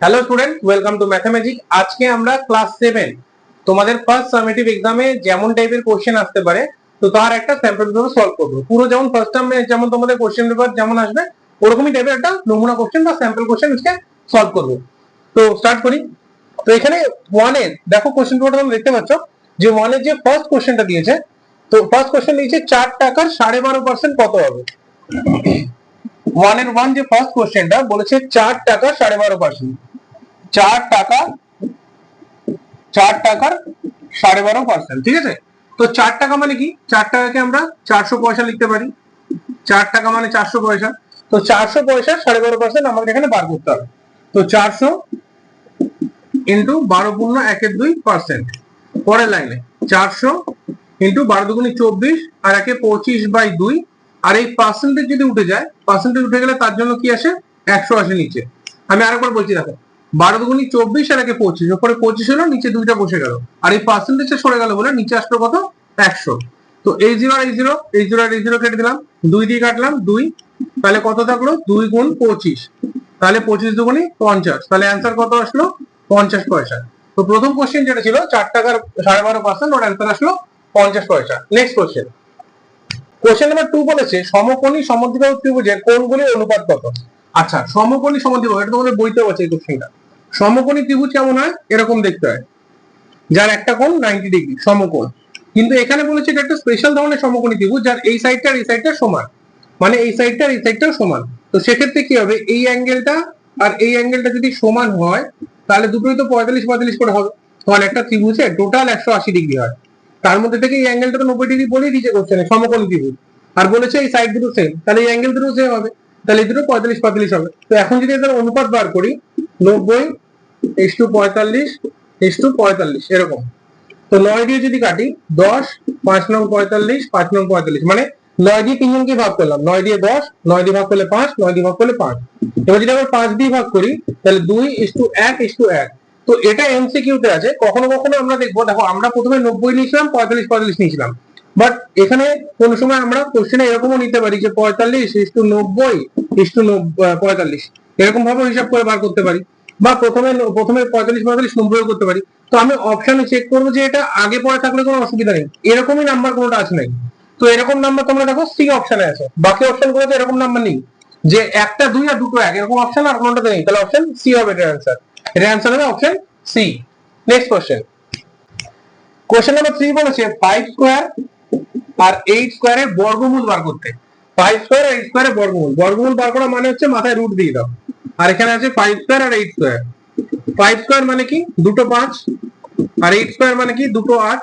Hello student, welcome to mathematics. আজকে আমরা class 7 তোমাদের ফার্স্ট সামেটিভ এক্সামে যেমন টাইপের কোশ্চেন আসতে পারে তো তার একটা স্যাম্পল পেপার সলভ করব। পুরো যেমন ফার্স্ট টার্মে যেমন তোমাদের কোশ্চেন পেপার যেমন আসবে ওরকমই টাইপের একটা নমুনা কোশ্চেন বা স্যাম্পল কোশ্চেন আজকে সলভ করব। তো স্টার্ট করি। তো এখানে 1 এর দেখো কোশ্চেন পেপারটা তোমরা দেখতে পাচ্ছ যে 1 এর যে ফার্স্ট কোশ্চেনটা দিয়েছে, তো ফার্স্ট কোশ্চেন দিয়েছে 4 টাকার 12.5% কত হবে। 1 এর 1 যে ফার্স্ট কোশ্চেনটা বলেছে 4 টাকা 12.5%। 4 টাকার 12.5%, ঠিক আছে। তো 4 টাকা মানে কি, 4 টাকাকে আমরা 400 পয়সা লিখতে পারি। 4 টাকা মানে 400 পয়সা। তো 400 পয়সা 12.5% আমাদের এখানে বার করতে হবে। তো 400 ইন্টু 12 পূর্ণ 1/2%। পরের লাইনে 400 ইন্টু 12 দুগুণে 24 আর 1 25/2। আর এই পার্সেন্টেজ যদি উঠে যায়, পার্সেন্টেজ উঠে গেলে তার জন্য কি আসে, 100 আসে নিচে। আমি আরেকবার বলছি, দেখো 12 দুগুণে 24 আর 1 25, উপরে 25 হলো, নিচে দুইটা বসে গেল, আর এই পার্সেন্টেজটা সরে গেল বলে নিচে আসলো কত, 100। তো এই 0 আর এই 0, এই 0 আর এই 0 কেটে দিলাম, 2 দিয়ে কাটলাম 2, তাহলে কত থাকলো 2 গুণ 25, তাহলে 25 দুগুণে 50, তাহলে অ্যান্সার কত আসলো 50 পয়সা। তো প্রথম কোশ্চেন যেটা ছিল 4 টাকার 12.5%, ওর অ্যান্সার আসলো 50 পয়সা। নেক্সট কোশ্চেন, কোশ্চেন নাম্বার 2 বলেছে সমকোণী সমদ্বিবাহু ত্রিভুজের কোণগুলির অনুপাত কত। আচ্ছা, সমকোণী সমদ্বিবাহু, এটা তোমাদের বইতে আছে এই কোশ্চেনটা। সমকোণী ত্রিভুজ কেমন হয়, এরকম দেখতে হয়, যার একটা কোণ 90 ডিগ্রি, সমকোণ। কিন্তু এখানে বলেছে এটা একটা স্পেশাল ধরনের সমকোণী ত্রিভুজ যার এই সাইডটা আর এই সাইডটা সমান, মানে এই সাইডটা আর এই সাইডটাও সমান। তো সেক্ষেত্রে কি হবে, এই অ্যাঙ্গেলটা আর এই অ্যাঙ্গেলটা যদি সমান হয় তাহলে দুটোই তো 45 করে হবে, তাহলে একটা ত্রিভুজে টোটাল 180 ডিগ্রি হয়। তার মধ্যে থেকে এই অ্যাঙ্গেলটা তো 90 ডিগ্রি বলেই দিয়েছে কোশ্চেনে, সমকোণী ত্রিভুজ। আর বলেছে এই সাইড দুটো সেম, তাহলে এই অ্যাঙ্গেল দুটো সেম হবে, তাহলে এই দুটো 45 হবে। তো এখন যদি এদের অনুপাত বার করি, 90:45:45 এরকম। তো 9 দিয়ে যদি কাটি, 10, 5 নং 45, 5 নং 45, মানে 9 দিয়ে 3 জনকে ভাগ করলাম, 9 দিয়ে 10, 9 দিয়ে ভাগ করলে 5, 9 দিয়ে ভাগ করলে 5। এবার যদি আমরা 5 দিয়ে ভাগ করি তাহলে 2:1:1। তো এটা এমসিকিউ তে আছে। কখনো কখনো আমরা দেখবো, দেখো আমরা প্রথমে 90 নিয়েছিলাম, 45 নিয়েছিলাম, বাট এখানে কোন সময় আমরা কোশ্চেনে এরকমও নিতে পারি যে 45:90:45, এরকম ভাবে হিসাব করে বার করতে পারি, বা প্রথমে 45 করতে পারি। তো আমি অপশনে চেক করবো যে এটা আগে পরে থাকলে কোনো অসুবিধা নেই, এরকমই নাম্বার কোনোটা আছে নাই। তো এরকম নাম্বার তোমরা দেখো সি অপশনে আছে, বাকি অপশন গুলোতে এরকম নাম্বার নেই যে একটা 2 আর দুটো 1, এরকম অপশন আর কোনোটাতে নেই। তাহলে অপশন সি হবে এটার অ্যান্সার। এটার অ্যান্সার হবে option C. Next question, question number 3 বলেছে 5 স্কয়ার আর 8 স্কয়ারের বর্গমূল বার করতে। 5 স্কয়ার আর 8 স্কয়ারের বর্গমূল বার করা মানে হচ্ছে মাথায় রুট দিয়ে দাও। আর এখানে আছে 5 স্কয়ার আর 8 স্কয়ার। 5 স্কয়ার মানে কি, দুটো 5, আর 8 স্কয়ার মানে কি, দুটো 8।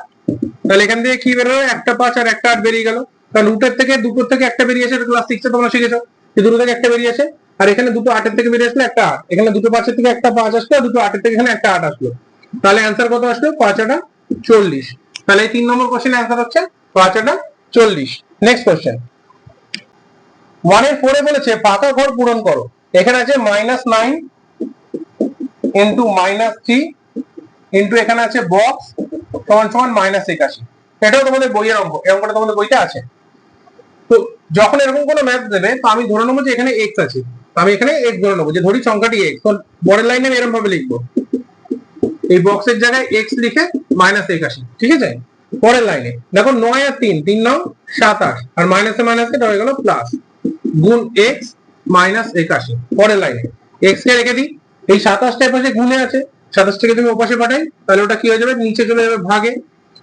তাহলে এখান থেকে কি বেরোলো, একটা 5 আর একটা 8 বেরিয়ে গেল। কারণ রুটের থেকে দুটোর থেকে একটা বেরিয়েছে, ক্লাস 6 এ তোমরা শিখেছো যে দুটো থেকে একটা বেরিয়েছে। আর এখানে দুটো 8 এর থেকে বেরিয়ে আসলো একটা 8, এখানে দুটো 5 এর থেকে একটা 5 আসলো, দুটো 8 এর থেকে এখানে একটা 8 আসলো। তাহলে অ্যান্সার কত আসলো, 5×8=40। তাহলে এই 3 নম্বর কোশ্চেনের অ্যান্সার হচ্ছে 5×8=40। নেক্সট কোশ্চেন, 1 এর 4 এ বলেছে ফাঁকা ঘর পূরণ করো। এখানে আছে -9 ইনটু -3 ইনটু এখানে আছে বক্স সমান সমান -81। এটাও তোমাদের বইয়ের অঙ্ক, এই অঙ্কটা তোমাদের বইতে আছে। তো যখন এরকম কোনো ম্যাথ দেবে, তো আমি ধরে নেবো যে এখানে x আছে, আমি এখানে x ধরে নেবো, যে ধরি সংখ্যাটি x। তো পরের লাইনে আমি এরকম ভাবে লিখবো, এই বক্সের জায়গায় x লিখে -81, ঠিক আছে। পরের লাইনে দেখো 9 আর 3, 3×9=27, আর মাইনাসে মাইনাসে এটা হয়ে গেল প্লাস, গুণ x -81। পরের লাইনে x কে রেখে দিই, এই 27টা পাশে গুণে আছে, 27 থেকে তুমি ওপাশে পাঠাই, তাহলে ওটা কি হয়ে যাবে, নিচে চলে যাবে ভাগে।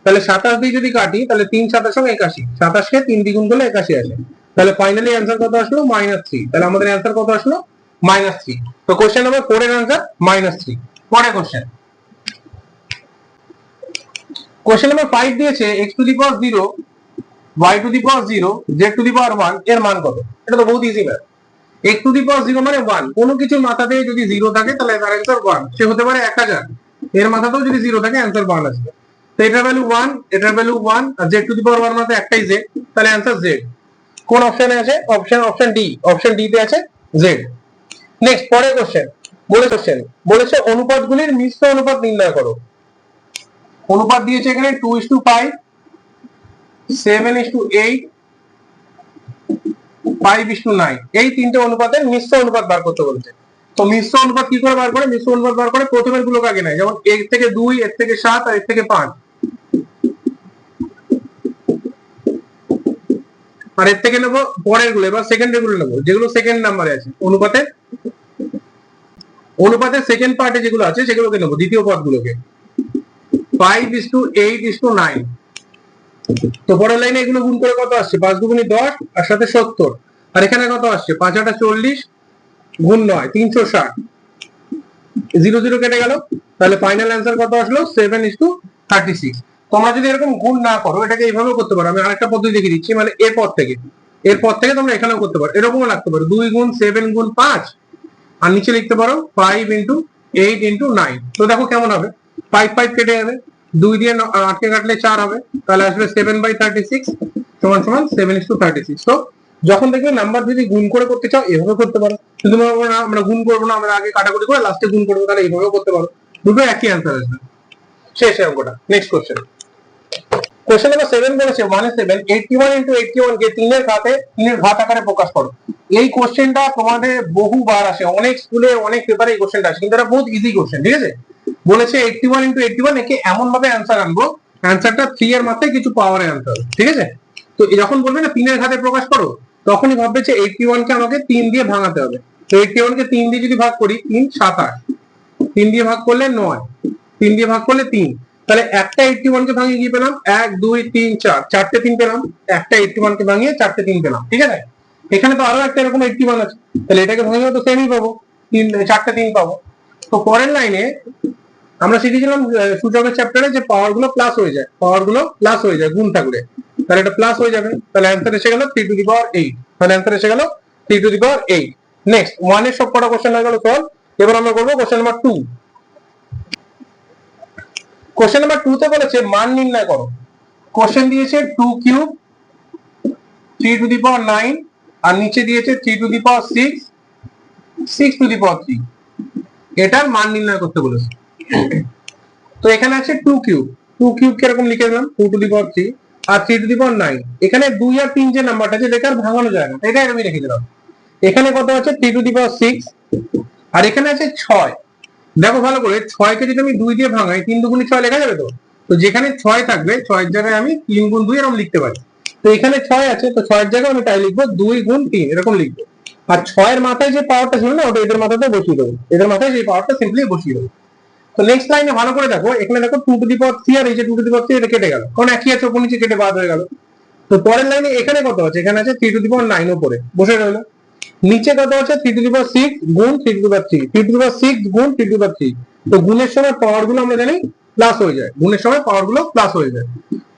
তাহলে 27 দিয়ে যদি কাটি তাহলে 3×7=81, 27 কে 3 দিয়ে গুণ করলে 81 আসে। তাহলে ফাইনালি অ্যান্সার কত আসলো, -3। তাহলে আমাদের অ্যান্সার কত আসলো, -3। তো কোশ্চেন নাম্বার 4 এর অ্যান্সার -3। পরের কোশ্চেন, কোশ্চেন নাম্বার 5 দিয়েছে x⁴0 y⁴0 z⁴1 এর মান কত। এটা তো বহুত ইজি ম্যাথ। x⁴0 মানে 1, কোনো কিছুর মাথাতে যদি 0 থাকে তাহলে তার অ্যান্সার 1। সে হতে পারে 1000, এর মাথাতেও যদি 0 থাকে অ্যান্সার 1 আসবে। তো এটার ভ্যালু 1, এটার ভ্যালু 1, আর z⁴1 মানে একটাই z, তাহলে অ্যান্সার z। কোন অপশনে আছে, অপশন ডি, অপশন ডি তে আছে z। নেক্সট, পরের কোশ্চেন বলেছে অনুপাতগুলির মিশ্র অনুপাত নির্ণয় করো। অনুপাত দিয়েছে এখানে 2:5, 7:8, 5:9, এই তিনটে অনুপাতের মিশ্র অনুপাত বার করতে বলেছে। তো মিশ্র অনুপাত কি করে বার করে? মিশ্র অনুপাত বার করে প্রথমের গুলোকে আগে নেয়, যেমন এর থেকে 2, এর থেকে 7 আর এর থেকে 5, আর এর থেকে নেবো পরের গুলো। এবার সেকেন্ডের গুলো নেবো, যেগুলো সেকেন্ড নাম্বারে আছে অনুপাতের সেকেন্ড পার্টে যেগুলো আছে সেগুলোকে নেবো, দ্বিতীয় পদগুলোকে। 5:8:9। তো পরের লাইনে এগুলো গুণ করে কত আসছে? 5 দুগুণে 10 আর সাথে 70, আর এখানে কত আসছে? 5 40 গুণ 9 360, 0 0 কেটে গেল, তাহলে ফাইনাল অ্যান্সার কত আসলো? 7:36। তোমরা যদি এরকম গুণ না করো, এটাকে এইভাবেও করতে পারো। আমি আরেকটা পদ্ধতি দেখিয়ে দিচ্ছি, মানে এরপর থেকে তোমরা এখানেও করতে পারো, এরকমও রাখতে পারো, 2 গুণ 7 গুণ 5, আর নিচে লিখতে পারো 5:8:9। তো দেখো কেমন হবে, 5 5 কেটে যাবে, 2 দিয়ে 8 কে কাটলে 4 হবে, তাহলে আসবে 7/36 সমান সমান 7:36। তো যখন দেখবে নাম্বার যদি গুণ করে করতে চাও এভাবে করতে পারো, কিন্তু আমরা গুণ করবো না, আমরা আগে কাটাকুটি করে লাস্টে গুণ করবো, তাহলে এইভাবেও করতে পারো, দুটো একই অ্যান্সার আসবে। শেষ অঙ্কটা। Next question. কোশ্চেন নাম্বার 7 বলেছে 1/7 81 কে 3 এর ঘাত আকারে প্রকাশ করো। এই কোশ্চেনটা তোমাদের বহুবার আসে, অনেক স্কুলে অনেক পেপারে এই কোশ্চেনটা আসে, কিন্তু এটা বহুত ইজি কোশ্চেন, ঠিক আছে। বলেছে 81 একে এমন ভাবে অ্যান্সার আনবো, অ্যান্সারটা 3 এর মাথায় কিছু পাওয়ারের অ্যান্সার, ঠিক আছে। তো যখন বলবে না 3 এর ঘাতে প্রকাশ করো, তখনই ভাববে যে 81 কে আমাকে 3 দিয়ে ভাঙাতে হবে। তো 81 কে 3 দিয়ে যদি ভাগ করি, 3 7 8, 3 দিয়ে ভাগ করলে 9, 3 দিয়ে ভাগ করলে 3, তাহলে একটা 81 কে ভাঙিয়ে কি পেলাম? 1 2 3 4, চারটে 3 পেলাম। একটা 81 কে ভাঙিয়ে চারটে 3 পেলাম, ঠিক আছে। এখানে তো আরো একটা এরকম 81 আছে, তাহলে এটাকে ভাঙিয়ে তো সেমই পাবো, চারটে 3 পাবো। তো পরের লাইনে আমরা শিখেছিলাম সূচকের চ্যাপ্টারে যে পাওয়ার গুলো প্লাস হয়ে যায় গুণ থাকলে, তাহলে এটা প্লাস হয়ে যাবে, তাহলে অ্যান্সার এসে গেল 3^8। তাহলে অ্যান্সার এসে গেল 3^8। নেক্সট 1 এর সব কটা কোশ্চেন হয়ে গেল সলভ। এবার আমরা করবো কোশ্চেন নাম্বার 2। কোশ্চেন নাম্বার 2 তে বলেছে মান নির্ণয় করো। কোশ্চেন দিয়েছে 2 কিউব 3^9, আর নিচে দিয়েছে 3^6 6^3। এটার মান নির্ণয় করতে বলেছে। তো এখানে আছে 2 কিউব কিরকম লিখে দিলাম, 2^3 আর 3^9। এখানে 2 আর 3 যে নাম্বারটা আছে এটাকে আর ভাঙানো যায় না, এটা আমি রেখে দিলাম। এখানে কত আছে? 3^6, আর এখানে আছে 6। দেখো ভালো করে, 6 কে যদি আমি 2 দিয়ে ভাঙাই, 3 দুগুণে 6 লেখা যাবে তো। তো যেখানে 6 থাকবে 6 এর জায়গায় আমি 3 গুণ 2 এরকম লিখতে পারি। তো এখানে 6 আছে, তো 6 এর জায়গায় আমি তাই লিখবো 2 গুণ 3 এরকম লিখবো। আর 6 এর মাথায় যে পাওয়ারটা ছিল না, ওটা এদের মাথাতে বসিয়ে দেবো, এদের মাথায় সেই পাওয়ারটা সিম্পলি বসিয়ে দেবো। তো নেক্সট লাইনে ভালো করে দেখো, এখানে দেখো 2^3 আর এই যে 2^3 এটা কেটে গেল, কারণ একই আছে, উপর নিচে কেটে বাদ হয়ে গেল। তো পরের লাইনে এখানে কত আছে? এখানে আছে 3^9 উপরে বসে রইলো। নিচে কত আছে? 3^6 গুণ 3^3, 3^6 গুণ 3^3। তো গুণের সময় পাওয়ার গুলো আমরা জানি প্লাস হয়ে যায়, গুণের সময় পাওয়ার গুলো প্লাস হয়ে যায়।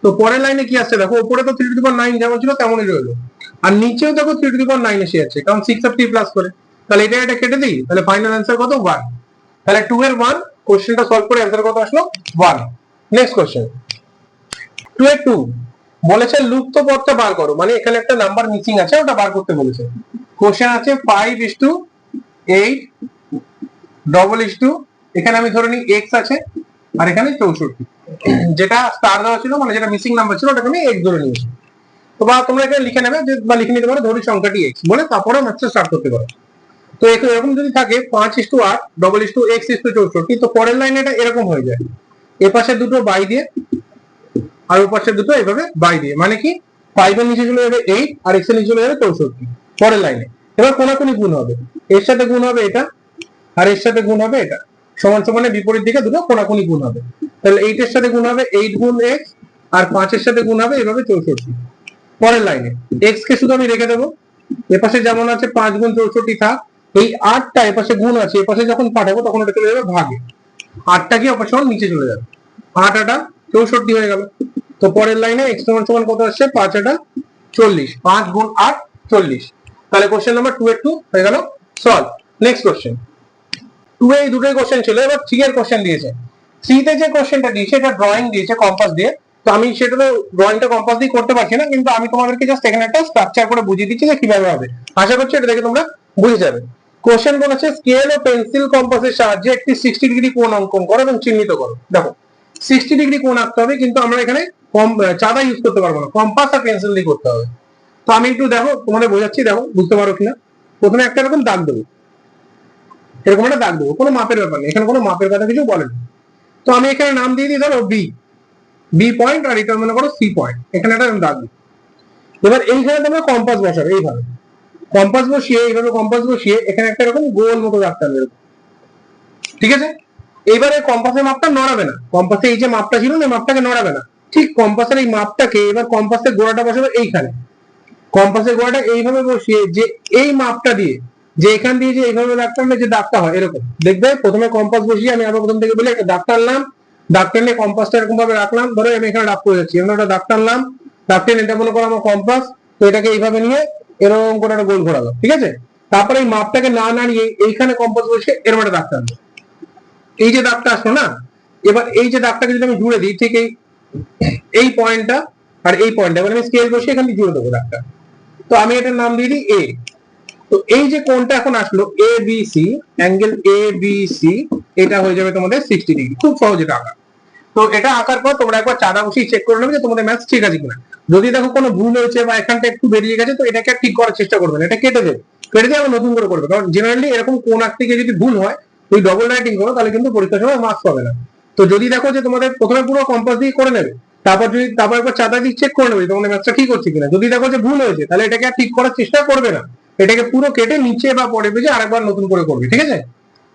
তো পরের লাইনে কি আসছে দেখো, উপরে তো 3^9 যেমন ছিল তেমনই রইলো, আর নিচেও দেখো 3^9 এসে যাচ্ছে, কারণ 6 আর 3 প্লাস করে। তাহলে এটা কেটে দিই, তাহলে ফাইনাল অ্যান্সার কত? 1। তাহলে 2 এর 1, কোশ্চেনটা সলভ করে অ্যান্সার কত আসলো? 1। নেক্সট কোশ্চেন 2 এর 2 বলেছে লুপ্ত পদটা বার করো, মানে এখানে একটা নাম্বার মিসিং আছে, ওটা বার করতে বলেছে। কোশ্চেন আছে 5:8 এখানে আমি ধরে নিই x আছে, আর এখানে 64, যেটা স্টার দেওয়া ছিল মানে যেটা মিসিং নাম্বার ছিল ওটাকে আমি x ধরে নিয়েছি। তো বা তোমরা এখানে লিখে নেবে যে, বা লিখে নিতে পারো ধরি সংখ্যাটি x বলে, তারপরে ম্যাথটা স্টার্ট করতে পারো। তো এরকম যদি থাকে 5:8 x:64, তো পরের লাইনে এটা এরকম হয়ে যায়, এ পাশে দুটো বাই দিয়ে আর ও পাশে দুটো এইভাবে বাই দিয়ে, মানে কি 5 এর নিচে চলে যাবে 8 আর x এর নিচে চলে যাবে 64 পরের লাইনে। এবার কোনাকুনি গুণ হবে, এর সাথে গুণ হবে এটা, আর এর সাথে গুণ হবে এটা, সমান সমানে বিপরীত দিকে দুটো কোনাকুনি গুণ হবে। তাহলে 8 এর সাথে গুণ হবে 8 গুণ x, আর 5 এর সাথে গুণ হবে এভাবে 64 পরের লাইনে। x কে শুধু আমি রেখে দেবো, এপাশে যেমন আছে 5 গুণ 64 থাক, এই 8টা এপাশে গুণ আছে, এপাশে যখন পাঠাবো তখন ওটা চলে যাবে ভাগে, 8টা কি অপাশে নিচে চলে যাবে, 8 8 64 হয়ে গেল। তো পরের লাইনে x সমান সমান কত আসছে? 5 8 40, 5 গুণ 8 40। তাহলে কোশ্চেন নাম্বার 2 এর 2 হয়ে গেল সলভ। নেক্সট কোশ্চেন 2 এ এই দুটোই কোশ্চেন ছিল, এবার 3 এর কোশ্চেন দিয়েছে। 3 তে যে কোশ্চেনটা দিয়েছে এটা ড্রয়িং দিয়েছে কম্পাস দিয়ে, তো আমি সেটা তো ড্রয়িংটা কম্পাস দিয়ে করতে পারছি না, কিন্তু আমি তোমাদেরকে জাস্ট এখানে একটা স্ট্রাকচার করে বুঝিয়ে দিচ্ছি যে কিভাবে হবে। আশা করছি এটা দেখে তোমরা বুঝে যাবে। কোশ্চেন বলেছে স্কেল ও পেন্সিল কম্পাসের সাহায্যে একটি 60 ডিগ্রি কোণ অঙ্কন করো এবং চিহ্নিত করো। দেখো 60 ডিগ্রি কোণ আঁকতে হবে, কিন্তু আমরা এখানে চাঁদা ইউজ করতে পারবো না, কম্পাস আর পেন্সিল দিয়ে করতে হবে। তো আমি একটু দেখো তোমাদের বোঝাচ্ছি, দেখো বুঝতে পারো কিনা। প্রথমে একটা এরকম দাগ দেবো, এরকম একটা দাগ দেবো, কোনো মাপের ব্যাপার নেই, এখানে কোনো মাপের কথা কিছু বলেনি। তো আমি এখানে নাম দিয়ে দিই ধরো বি পয়েন্ট, আর এটা মনে করো সি পয়েন্ট, এখানে একটা দাগ দিই। এবার এইখানে তোমরা কম্পাস বসাবে এইভাবে, কম্পাস বসিয়ে এইভাবে কম্পাস বসিয়ে এখানে একটা এরকম গোল মতো দাগ টানবে, ঠিক আছে। এবারে কম্পাসের মাপটা নড়াবে না, কম্পাসে এই যে মাপটা ছিল না মাপটাকে নড়াবে না, ঠিক কম্পাসের এই মাপটাকে এবার কম্পাসের গোড়াটা বসাবে এইখানে, কম্পাসের গোড়াটা এইভাবে বসিয়ে যে এই মাপটা দিয়ে যে এখান দিয়ে যে এইভাবে দাগ টানলে যে দাগটা হয় এরকম দেখবে। প্রথমে কম্পাস বসিয়ে আমি আবার প্রথম থেকে বলে একটা দাগ টানলাম, দাগ টানলে কম্পাসটা এরকম ভাবে রাখলাম, ধরো আমি এখানে দাগ করে যাচ্ছি, এখানে একটা দাগ টানলাম, দাগ টেনে এটা মনে করো আমার কম্পাস, তো এটাকে এইভাবে নিয়ে এরকম করে একটা গোল ঘোরালো, ঠিক আছে। তারপরে এই মাপটাকে না নাড়িয়ে এইখানে কম্পাস বসিয়ে এরকম একটা দাগ টানলো, এই যে দাগটা আসলো না, এবার এই যে দাগটাকে যদি আমি জুড়ে দিই ঠিক এই পয়েন্টটা আর এই পয়েন্টটা, এবার আমি স্কেল বসিয়ে এখানে জুড়ে দেবো দাগটা। তো আমি এটার নাম দিয়ে দিই এ। তো এই যে কোণটা এখন আসলো A B C, angle A B C, এটা হয়ে যাবে তোমাদের 60 ডিগ্রি, খুব সহজে আঁকা। তো এটা আঁকার পর তোমরা একবার চাঁদা বসিয়ে চেক করে নেবে যে তোমাদের ম্যাথ ঠিক আছে কিনা। যদি দেখো কোনো ভুল হয়েছে বা এখানটা একটু বেরিয়ে গেছে, তো এটাকে ঠিক করার চেষ্টা করবে না, এটা কেটে দেবে, কেটে দিয়ে আবার নতুন করে করবে। কারণ জেনারেলি এরকম কোণ আঁকতে গিয়ে যদি ভুল হয়, তুমি ডবল রাইটিং করো, তাহলে কিন্তু পরীক্ষার সময় মার্কস পাবে না। তো যদি দেখো যে তোমাদের প্রথমে পুরো কম্পাস দিয়ে করে নেবে, তারপর একবার চাঁদা দিয়ে চেক করে নেবে তোমাদের ম্যাথটা ঠিক হচ্ছে কিনা। যদি দেখো যে ভুল হয়েছে, তাহলে এটাকে আর ঠিক করার চেষ্টা করবে না, এটাকে পুরো কেটে নিচে বা পরে পেজে আরেকবার নতুন করে করবে, ঠিক আছে।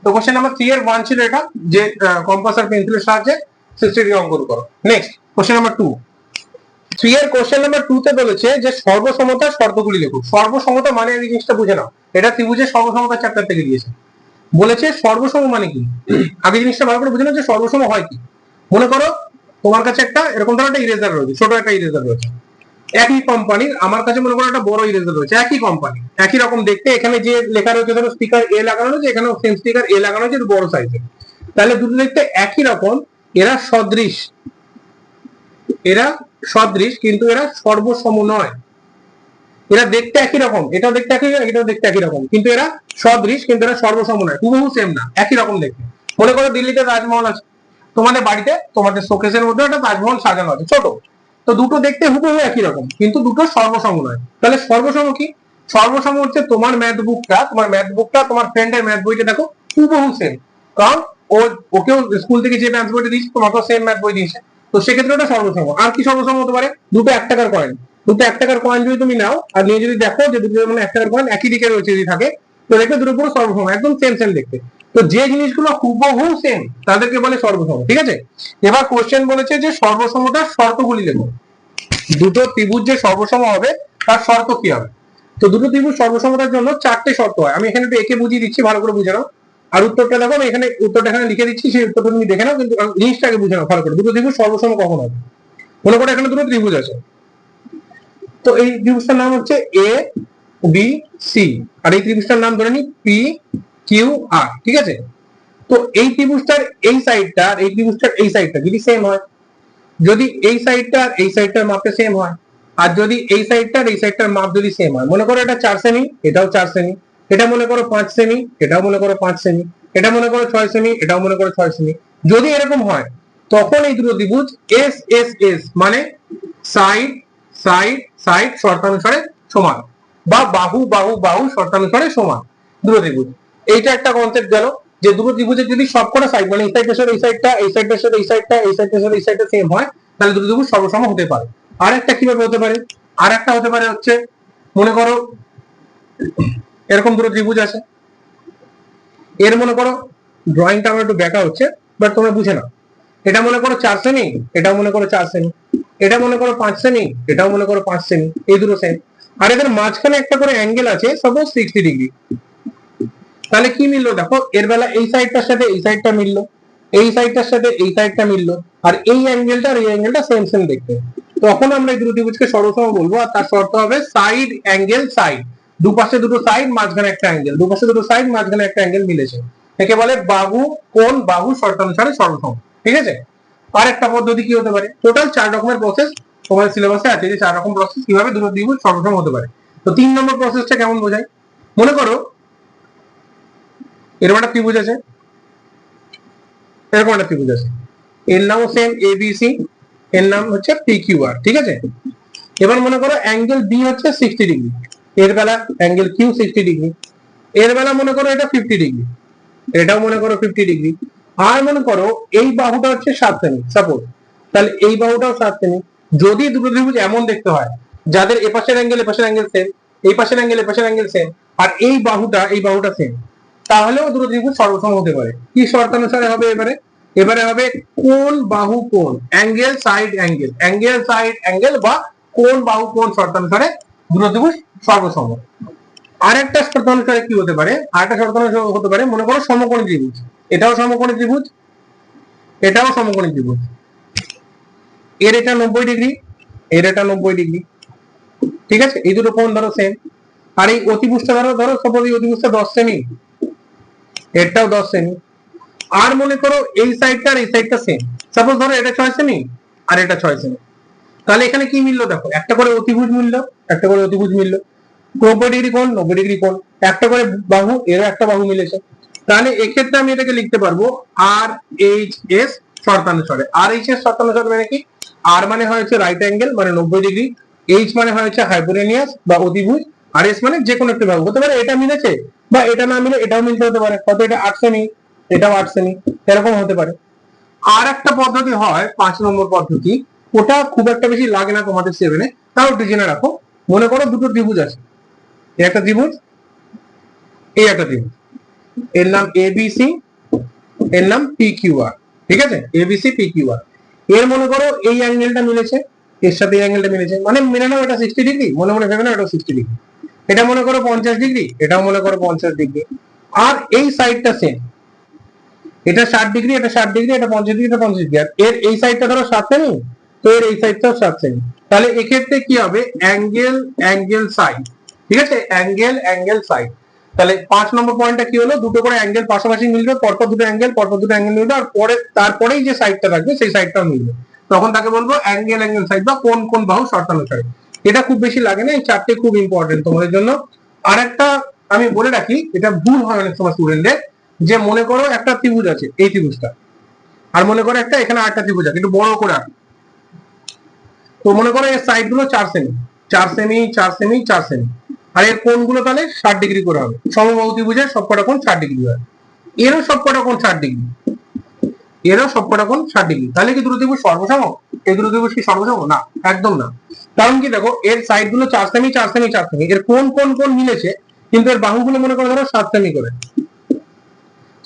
তো কোশ্চেন নাম্বার 3 এর 1 ছিল এটা, যে কম্পাস আর পেন্সিলের সাহায্যে 60 ডিগ্রি অঙ্কন করো। Next question number 2। 3 এর কোশ্চেন নাম্বার 2 তে বলেছে যে সর্বসমতার শর্তগুলি লেখো। সর্বসমতা মানে এই জিনিসটা বুঝে নাও, এটা ত্রিভুজের সর্বসমতা চ্যাপ্টার থেকে দিয়েছে। বলেছে সর্বসম মানে কি, আগে জিনিসটা ভালো করে বুঝে নাও যে সর্বসম হয় কি। মনে করো তোমার কাছে একটা এরকম ধরনের একটা ইরেজার রয়েছে, ছোট একটা ইরেজার রয়েছে, একই কোম্পানির, আমার কাছে মনে করো একটা বড় ইরেজার রয়েছে, একই কোম্পানি, একই রকম দেখতে, এখানে যে লেখা রয়েছে ধরো স্টিকার এ লাগানো রয়েছে, এখানেও সেম স্টিকার এ লাগানো রয়েছে, বড় সাইজের, তাহলে দুটো দেখতে একই রকম, এরা সদৃশ, এরা সদৃশ কিন্তু এরা সর্বসম নয়। এরা দেখতে একই রকম, এটাও দেখতে একই, এটাও দেখতে একই রকম, কিন্তু এরা সদৃশ কিন্তু এরা সর্বসম নয়, হুবহু সেম না, একই রকম দেখতে। মনে করো দিল্লিতে তাজমহল আছে, তোমাদের বাড়িতে তোমাদের শোকেসের মধ্যে একটা তাজমহল সাজানো আছে ছোট, তো দুটো দেখতে হুবহু একই রকম কিন্তু দুটো সর্বসম নয়। তাহলে সর্বসম কি, সর্বসম হচ্ছে তোমার ম্যাথ বুকটা তোমার ফ্রেন্ডের ম্যাথ বইটা দেখো হুবহু সেম, কারণ ওকেও স্কুল থেকে যে ম্যাথ বইটা দিয়েছে তোমাকেও সেম ম্যাথ বই দিয়েছে, তো সেক্ষেত্রে ওটা সর্বসম। আর কি সর্বসম হতে পারে, দুটো 1 টাকার কয়েন, দুটো 1 টাকার কয়েন যদি তুমি নাও আর নিয়ে যদি দেখো যে দুটো মানে 1 টাকার কয়েন একই দিকে রয়েছে যদি থাকে, তো দেখবে দুটো পুরো সর্বসম, একদম সেম সেম দেখতে। তো যে জিনিসগুলো হুবহু সেম তাদেরকে বলে সর্বসম, ঠিক আছে। এবার কোশ্চেন বলেছে যে সর্বসমতার শর্তগুলি লেখো। দুটো ত্রিভুজ যে সর্বসম হবে তার শর্ত কি হবে। তো দুটো ত্রিভুজ সর্বসমতার জন্য 4টে শর্ত হয়, আমি এখানে একটু একে বুঝিয়ে দিচ্ছি, ভালো করে বুঝে নাও। আর উত্তরটা দেখো, আমি এখানে উত্তরটা এখানে লিখে দিচ্ছি, সেই উত্তরটা তুমি দেখে নাও, কিন্তু জিনিসটাকে বুঝে নাও ভালো করে। দুটো ত্রিভুজ সর্বসম কখন হবে, মনে করো এখানে দুটো ত্রিভুজ আছে, তো এই ত্রিভুজটার নাম হচ্ছে এ বি সি, আর এই ত্রিভুজটার নাম ধরে নি পি কিউ আর, ঠিক আছে। তো এই ত্রিভুজটার এই সাইডটা আর এই ত্রিভুজটার এই সাইডটা যদি সেম হয়, যদি এই সাইডটা আর এই সাইডটার মাপটা সেম হয়, আর যদি এই সাইডটা আর এই সাইডটার মাপ যদি সেম হয়, মনে করো এটা 4 সেমি, এটাও 4 সেমি, এটা মনে করো 5 সেমি, এটাও মনে করো 5 সেমি, এটা মনে করো 6 সেমি, এটাও মনে করো 6 সেমি, যদি এরকম হয় তখন এই দুটো ত্রিভুজ এস এস এস মানে সাইড সাইড সাইড শর্তানুসারে সমান, বা বাহু বাহু বাহু শর্তানুসারে সমান, দুটো ত্রিভুজ। এইটা একটা কনসেপ্ট গেল, যে দুটো ত্রিভুজের যদি সবকটা সাইড মানে এই সাইডটার সাথে এই সাইডটা, এই সাইডটার সাথে এই সাইডটা, এই সাইডটার সাথে এই সাইডটা সেম হয়, তাহলে দুটো ত্রিভুজ সর্বসম হতে পারে। আর একটা কিভাবে হতে পারে, আর একটা হতে পারে হচ্ছে, মনে করো এরকম দুটো ত্রিভুজ আছে, এর মনে করো ড্রয়িংটা আমার একটু ব্যাকা হচ্ছে, বাট তোমরা বুঝে নাও। এটা মনে করো 4 সেমি, এটাও মনে করো 4 সেমি, এটা মনে করো 5 সেমি, এটাও মনে করো 5 সেমি, এই দুটো সেম, আর এদের মাঝখানে একটা করে অ্যাঙ্গেল আছে সাপোজ 60 ডিগ্রি। তাহলে কি মিললো দেখো, এর বেলা এই সাইডটার সাথে এই সাইডটা মিললো, এই সাইডটার সাথে এই সাইডটা মিললো, আর এই অ্যাঙ্গেলটা আর এই অ্যাঙ্গেলটা সেম সেম দেখতে, তখন আমরা এই দুটো ত্রিভুজকে সর্বসম বলবো। আর তার শর্ত হবে সাইড অ্যাঙ্গেল সাইড, দুপাশে দুটো সাইড মাঝখানে একটা অ্যাঙ্গেল, দুপাশে দুটো সাইড মাঝখানে একটা অ্যাঙ্গেল মিলেছে, একে বলে বাহু কোণ বাহু শর্তানুসারে সর্বসম, ঠিক আছে। আর একটা পদ্ধতি কি হতে পারে, টোটাল 4 রকমের প্রসেস তোমার সিলেবাসে আছে, যে 4 রকম প্রসেস কিভাবে দুটো ত্রিভুজ সর্বসম হতে পারে। তো 3 নম্বর প্রসেসটা কেমন বোঝায়, মনে করো এরকম একটা ত্রিভুজ আছে, এরকম একটা ত্রিভুজ আছে, এর নামও সেম এ বি সি, এর নাম হচ্ছে পি কিউ আর, ঠিক আছে। এবার মনে করো অ্যাঙ্গেল বি হচ্ছে 60 ডিগ্রি, এর বেলা অ্যাঙ্গেল কিউ 60 ডিগ্রি, এর বেলা মনে করো এটা 50 ডিগ্রি, এটাও মনে করো 50°। আর মনে করো এই বাহুটা হচ্ছে 7 সেমি সাপোজ, তাহলে এই বাহুটাও 7 সেমি। যদি দুটো ত্রিভুজ এমন দেখতে হয় যাদের এপাশের অ্যাঙ্গেল এপাশের অ্যাঙ্গেল সেম, এই পাশের অ্যাঙ্গেল এপাশের অ্যাঙ্গেল সেম, আর এই বাহুটা সেম, তাহলেও দুটো ত্রিভুজ সর্বসম হতে পারে। কি শর্তানুসারে হবে এবারে? এবারে হবে কোন বাহু কোন, angle side angle, angle side angle বা কোন বাহু কোন শর্তানুসারে দুটো ত্রিভুজ সর্বসম। আরেকটা শর্তানুসারে কি হতে পারে, আরেকটা শর্তানুসারে হতে পারে মনে করো সমকোণী ত্রিভুজ, এটাও সমকোণী ত্রিভুজ, এটাও সমকোণী ত্রিভুজ, এর এটা 90°, এর এটা 90°, ঠিক আছে, এই দুটো কোণ ধরো সেম। আর এই অতিভুজটা ধরো সাপোজ এই অতিভুজটা 10 সেমি, এটাও 10 সেমি। আর মনে করো এই সাইডটা আর এই সাইডটা সেম, সাপোজ ধরো এটা 6 সেমি আর এটা 6 সেমি, তাহলে এখানে কি মিললো দেখো, একটা করে অতিভুজ মিললো, একটা করে অতিভুজ মিললো, 90° কোণ 90° কোণ, একটা করে বাহু, এরও একটা বাহু মিলেছে। তাহলে এক্ষেত্রে আমি এটাকে লিখতে পারবো আর এইচ এস শর্তানুসারে। আর এইচ এস শর্তানুসারে মানে কি, আর মানে হচ্ছে রাইট অ্যাঙ্গেল মানে 90°, এইচ মানে হচ্ছে হাইপোটেনিয়াস বা অতিভুজ, আর এস মানে যে কোনো একটা বাহু হতে পারে এটা মিলেছে বা এটা না মিলে এটাও মিলতে হতে পারে, কত এটা 8 সেমি, এটাও 8 সেমি, এরকম হতে পারে। আর একটা পদ্ধতি হয় 5 নম্বর পদ্ধতি, ওটা খুব একটা বেশি লাগে না তোমাদের 7-এ, তাও একটু জেনে রাখো। মনে করো দুটো ত্রিভুজ আছে, এই একটা ত্রিভুজ, এই একটা ত্রিভুজ, এর নাম এবিসি, এর নাম পিকিউআর, ঠিক আছে, এবিসি পিকিউআর। এর মনে করো এই অ্যাঙ্গেলটা মিলেছে, এর সাথে এই অ্যাঙ্গেলটা মিলেছে, মানে মেনে নাও এটা 60°, মনে মনে ভেবে নাও এটা 60°, এটা মনে করো 50°, এটাও মনে করো 50°, আর এই সাইডটা সেম, এটা 60°, এটা 60°, এটা 50°, এটা 50°, আর এর এই সাইডটা ধরো 7 সেমি, তো এর এই সাইডটাও 7 সেমি। তাহলে এক্ষেত্রে কি হবে, অ্যাঙ্গেল অ্যাঙ্গেল সাইড, ঠিক আছে, অ্যাঙ্গেল অ্যাঙ্গেল সাইড। তাহলে 5 নম্বর পয়েন্টটা কি হলো, দুটো করে অ্যাঙ্গেল পাশাপাশি মিলবে, পরপর দুটো অ্যাঙ্গেল, পরপর দুটো অ্যাঙ্গেল মিলবে, আর পরে তারপরেই যে সাইডটা থাকবে সেই সাইডটাও মিলবে, তখন তাকে বলবো অ্যাঙ্গেল অ্যাঙ্গেল সাইড বা কোন কোন বাহু শর্তানুসারে। এটা খুব বেশি লাগে না, এই চারটে খুব ইম্পর্টেন্ট তোমাদের জন্য। আর একটা আমি বলে রাখি, এটা ভুল হয় অনেক সময় স্টুডেন্টদের, যে মনে করো একটা ত্রিভুজ আছে এই ত্রিভুজটা, আর মনে করো একটা এখানে আরেকটা ত্রিভুজ আছে একটু বড় করে আঁক, তো মনে করো এর সাইড গুলো 4 সেমি 4 সেমি 4 সেমি 4 সেমি, আর এর কোণগুলো তাহলে 60° করে হবে, সমবাহু ত্রিভুজের সবকটা কোণ 60° হয়, এরও সবকটা কোণ 60°, এরও সবকটা কোণ 60°, তাহলে কি দুটো ত্রিভুজ সর্বসম? এই দুটো ত্রিভুজ কি সর্বসম? না, একদম না। কারণ কি দেখো, এর সাইড গুলো 4 সেমি 4 সেমি 4 সেমি, এর কোণ কোণ কোণ মিলেছে, কিন্তু এর বাহুগুলো মনে করো ধরো 7 সেমি করে,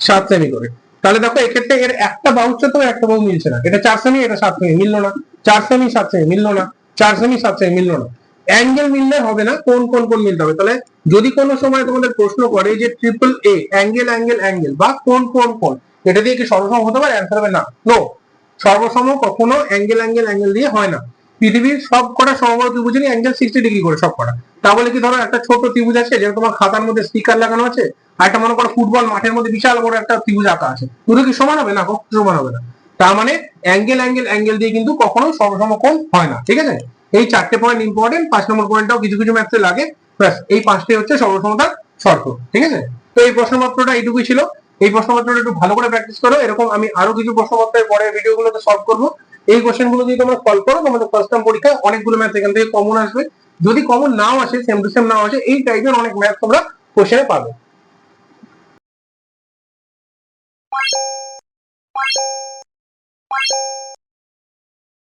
7 সেমি করে। তাহলে দেখো এক্ষেত্রে এর একটা বাহুর সাথে একটা বাহু মিলছে না, এটা 4 সেমি এটা 7 সেমি মিললো না, 4 সেমি 7 সেমি মিললো না, 4 সেমি 7 সেমি মিললো না। অ্যাঙ্গেল মিললে হবে না, কোন কোন কোন মিলতে হবে। তাহলে যদি কোনো সময় তোমাদের প্রশ্ন করে যে triple A angle angle angle বা কোন কোন কোন, এটা দিয়ে কি সর্বসম হতে পারে? অ্যান্সার হবে না, নো। সর্বসম কখনো অ্যাঙ্গেল অ্যাঙ্গেল অ্যাঙ্গেল দিয়ে হয় না। পৃথিবীর সব কটা সমবাহু ত্রিভুজেরই অ্যাঙ্গেল 60° করে সব কটা। তা বলে কি ধরো একটা ছোট ত্রিভুজ আছে যেটা তোমার খাতার মধ্যে স্টিকার লাগানো আছে, আর একটা মনে করো ফুটবল মাঠের মধ্যে বিশাল বড় একটা ত্রিভুজ আঁকা আছে, দুটো কি সমান হবে? না, কখনো সমান হবে না। তার মানে অ্যাঙ্গেল অ্যাঙ্গেল অ্যাঙ্গেল দিয়ে কিন্তু কখনোই সর্বসম কোণ হয় না, ঠিক আছে। এই চারটে পয়েন্ট ইম্পর্টেন্ট, 5 নম্বর পয়েন্টটাও কিছু কিছু ম্যাথসে লাগে, ব্যাস এই পাঁচটাই হচ্ছে সর্বসমতার শর্ত, ঠিক আছে। তো এই প্রশ্নপত্রটা এইটুকুই ছিল, এই প্রশ্নপত্রটা একটু ভালো করে প্র্যাকটিস করো, এরকম আমি আরো কিছু প্রশ্নপত্রের পরের ভিডিওগুলোতে সলভ করবো। এই কোশ্চেন গুলো যদি তোমরা সলভ করো তোমাদের ফার্স্ট টার্ম পরীক্ষায় অনেকগুলো ম্যাথ এখান থেকে কমন আসবে, যদি কমন নাও আসে, সেম টু সেম নাও আসে, এই টাইপের অনেক ম্যাথ তোমরা কোশ্চেনে পাবে।